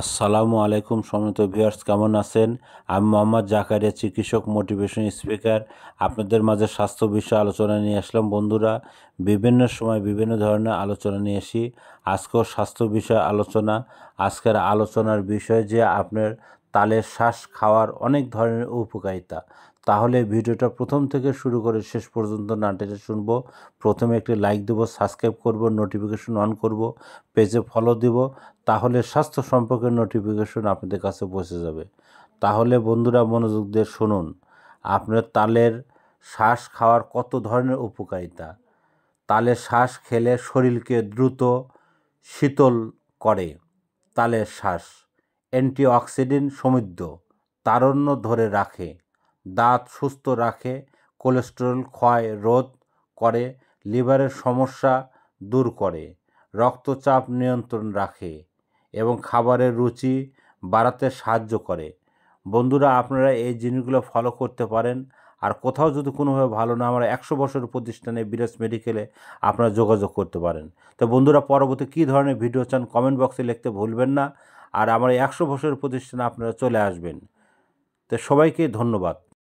আসসালামু আলাইকুম সম্মানিত ভিউয়ার্স, কেমন আছেন? আমি মোহাম্মদ জাকারিয়া, চিকিৎসক, মোটিভেশন স্পিকার। আপনাদের মাঝে স্বাস্থ্য বিষয়ে আলোচনা নিয়ে আসলাম। বন্ধুরা, বিভিন্ন সময় বিভিন্ন ধরনের আলোচনা নিয়ে আসি। আজকেও স্বাস্থ্য বিষয়ে আলোচনা। আজকের আলোচনার বিষয় যে আপনার তালের শ্বাস খাওয়ার অনেক ধরনের উপকারিতা। তাহলে ভিডিওটা প্রথম থেকে শুরু করে শেষ পর্যন্ত না টেনে শুনবো। প্রথমে একটি লাইক দেবো, সাবস্ক্রাইব করব, নোটিফিকেশন অন করব, পেজে ফলো দিব। তাহলে স্বাস্থ্য সম্পর্কে নোটিফিকেশন আপনাদের কাছে পৌঁছে যাবে। তাহলে বন্ধুরা, মনোযোগ দিয়ে শুনুন। আপনার তালের শ্বাস খাওয়ার কত ধরনের উপকারিতা। তালের শ্বাস খেলে শরীরকে দ্রুত শীতল করে। তালের শ্বাস অ্যান্টিঅক্সিডেন্ট সমৃদ্ধ, তারুণ্য ধরে রাখে, দাঁত সুস্থ রাখে, কোলেস্টেরল ক্ষয় রোধ করে, লিভারের সমস্যা দূর করে, রক্তচাপ নিয়ন্ত্রণ রাখে এবং খাবারের রুচি বাড়াতে সাহায্য করে। বন্ধুরা, আপনারা এই জিনিসগুলো ফলো করতে পারেন। আর কোথাও যদি কোনোভাবে ভালো না, আমরা 100 বছরের প্রতিষ্ঠানে বিরাজ মেডিকেলে আপনারা যোগাযোগ করতে পারেন। তো বন্ধুরা, পরবর্তী কী ধরনের ভিডিও চান কমেন্ট বক্সে লিখতে ভুলবেন না। আর আমার 100 বছরের প্রতিষ্ঠানে আপনারা চলে আসবেন। তো সবাইকে ধন্যবাদ।